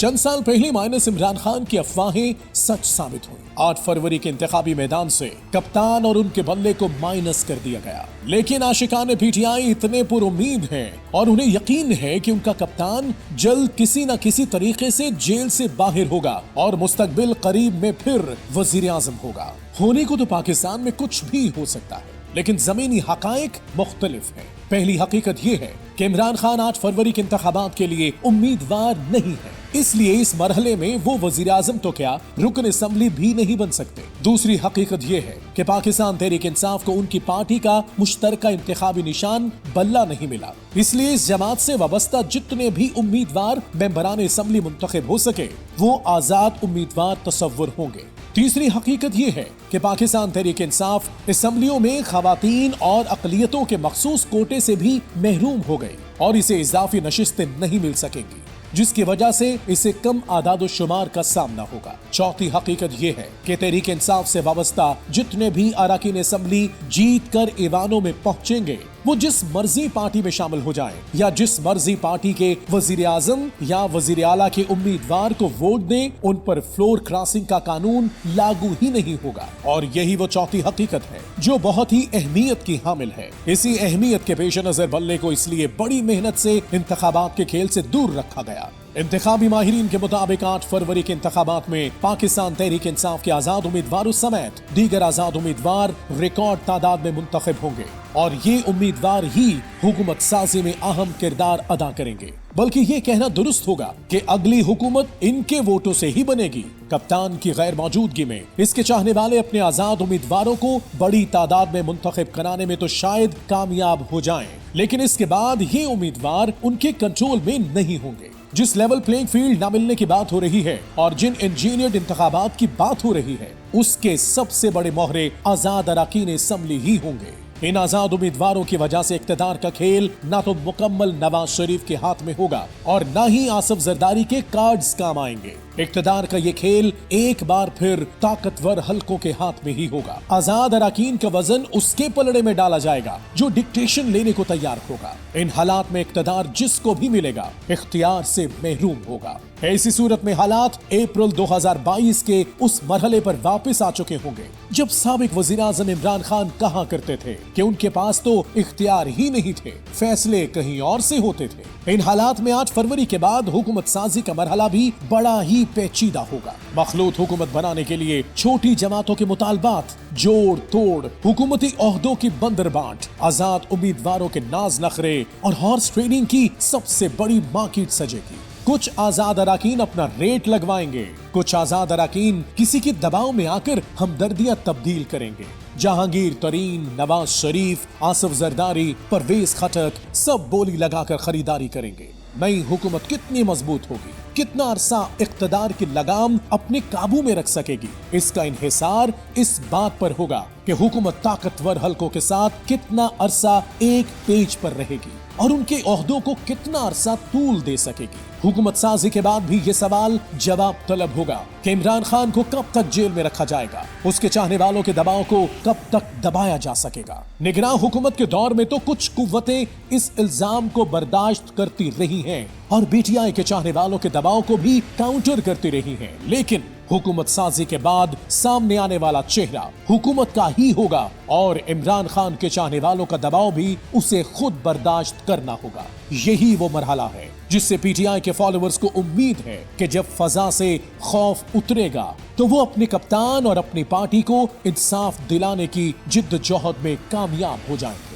चंद साल पहले माइनस इमरान खान की अफवाहें सच साबित हुई। 8 फरवरी के इंतखाबी मैदान से कप्तान और उनके बल्ले को माइनस कर दिया गया। लेकिन आशिकाने पीटीआई इतने पुरुम्मीद हैं और उन्हें यकीन है कि उनका कप्तान जल्द किसी न किसी तरीके से जेल से बाहर होगा और मुस्तकबिल करीब में फिर वजीर आजम होगा। होने को तो पाकिस्तान में कुछ भी हो सकता है, लेकिन जमीनी हकायक मुख्तलिफ है। पहली हकीकत ये है कि इमरान खान 8 फरवरी के इंतखाबात के लिए उम्मीदवार नहीं है, इसलिए इस मरहले में वो वजीर आजम तो क्या रुकन असम्बली भी नहीं बन सकते। दूसरी हकीकत ये है कि पाकिस्तान तहरीक इंसाफ को उनकी पार्टी का मुश्तरका इंतखाबी निशान बल्ला नहीं मिला, इसलिए इस जमात से वाबस्ता जितने भी उम्मीदवार मेंबरान असम्बली मुंतखब हो सके वो आजाद उम्मीदवार तस्वुर होंगे। तीसरी हकीकत ये है कि पाकिस्तान तहरीक इंसाफ असम्बलियों में खवातीन और अकलियतों के मखसूस कोटे से भी महरूम हो गई और इसे इजाफी नशिस्तें नहीं मिल सकेंगी, जिसकी वजह से इसे कम आदाद शुमार का सामना होगा। चौथी हकीकत ये है कि तहरीक इंसाफ से वाबस्ता जितने भी अरकान असम्बली जीत कर ईवानों में पहुंचेंगे वो जिस मर्जी पार्टी में शामिल हो जाएं या जिस मर्जी पार्टी के वजीर आजम या वजीर आला के उम्मीदवार को वोट दें, उन पर फ्लोर क्रॉसिंग का कानून लागू ही नहीं होगा। और यही वो चौथी हकीकत है जो बहुत ही अहमियत की हामिल है। इसी अहमियत के पेश नजर बल्ले को इसलिए बड़ी मेहनत से इंतखाबात के खेल से दूर रखा गया। इंतखाबी माहिरीन के मुताबिक 8 फरवरी के इंतखाबात में पाकिस्तान तहरीक इंसाफ के आजाद उम्मीदवारों समेत दीगर आजाद उम्मीदवार रिकॉर्ड तादाद में मुंतखब होंगे और ये उम्मीदवार ही हुकूमत साजी में अहम किरदार अदा करेंगे। बल्कि ये कहना दुरुस्त होगा कि अगली हुकूमत इनके वोटों से ही बनेगी। कप्तान की गैर मौजूदगी में इसके चाहने वाले अपने आजाद उम्मीदवारों को बड़ी तादाद में मुंतखब कराने में तो शायद कामयाब हो जाएं, लेकिन इसके बाद ये उम्मीदवार उनके कंट्रोल में नहीं होंगे। जिस लेवल प्लेइंग फील्ड न मिलने की बात हो रही है और जिन इंजीनियर्ड इंतखाबात की बात हो रही है, उसके सबसे बड़े मोहरे आजाद अरकान असम्बली ही होंगे। इन आजाद उम्मीदवारों की वजह से इक्तदार का खेल ना तो मुकम्मल नवाज शरीफ के हाथ में होगा और ना ही आसिफ जरदारी के कार्ड्स काम आएंगे। इक्तदार का ये खेल एक बार फिर ताकतवर हलकों के हाथ में ही होगा। आजाद अरकान का वजन उसके पलड़े में डाला जाएगा जो डिक्टेशन लेने को तैयार होगा। इन हालात में इक्तदार जिसको भी मिलेगा इख्तियार से महरूम होगा। ऐसी सूरत में हालात अप्रैल 2022 के उस मरहले पर वापस आ चुके होंगे जब साबिक वजीर आजम इमरान खान कहा करते थे कि उनके पास तो इख्तियार ही नहीं थे, फैसले कहीं और से होते थे। इन हालात में 8 फरवरी के बाद हुकूमत साजी का मरहला भी बड़ा ही पेचीदा होगा। मखलूत हुकूमत बनाने के लिए छोटी जमातों के मुतालबात, जोड़ तोड़, हुकूमती ओहदों की बंदरबांट, आजाद उम्मीदवारों के नाज नखरे और हॉर्स ट्रेडिंग की सबसे बड़ी मार्केट सजेगी। कुछ आजाद अरकान अपना रेट लगवाएंगे, कुछ आजाद अरकान किसी के दबाव में आकर हमदर्दियां तब्दील करेंगे। जहांगीर तरीन, नवाज शरीफ, आसिफ जरदारी, परवेज खटक सब बोली लगाकर खरीदारी करेंगे। नई हुकूमत कितनी मजबूत होगी, कितना अरसा इख्तदार की लगाम अपने काबू में रख सकेगी, इसका इन्हिसार इस बात पर होगा कि हुकूमत ताकतवर हलकों के साथ कितना अरसा एक पेज पर रहेगी और उनके ओहदों को कितना अरसा तूल दे सकेगी। हुकूमत साजी के बाद भी ये सवाल जवाब तलब होगा कि इमरान खान को कब तक जेल में रखा जाएगा, उसके चाहने वालों के दबाव को कब तक दबाया जा सकेगा। निगरान हुकूमत के दौर में तो कुछ कुव्वतें इस इल्जाम को बर्दाश्त करती रही हैं और पीटीआई के चाहने वालों के दबाव को भी काउंटर करती रही हैं, लेकिन हुकूमत साजी के बाद सामने आने वाला चेहरा हुकूमत का ही होगा और इमरान खान के चाहने वालों का दबाव भी उसे खुद बर्दाश्त करना होगा। यही वो मरहला है जिससे पीटीआई के फॉलोअर्स को उम्मीद है कि जब फजा से खौफ उतरेगा तो वो अपने कप्तान और अपनी पार्टी को इंसाफ दिलाने की जिद्दोजहद में कामयाब हो जाएंगे।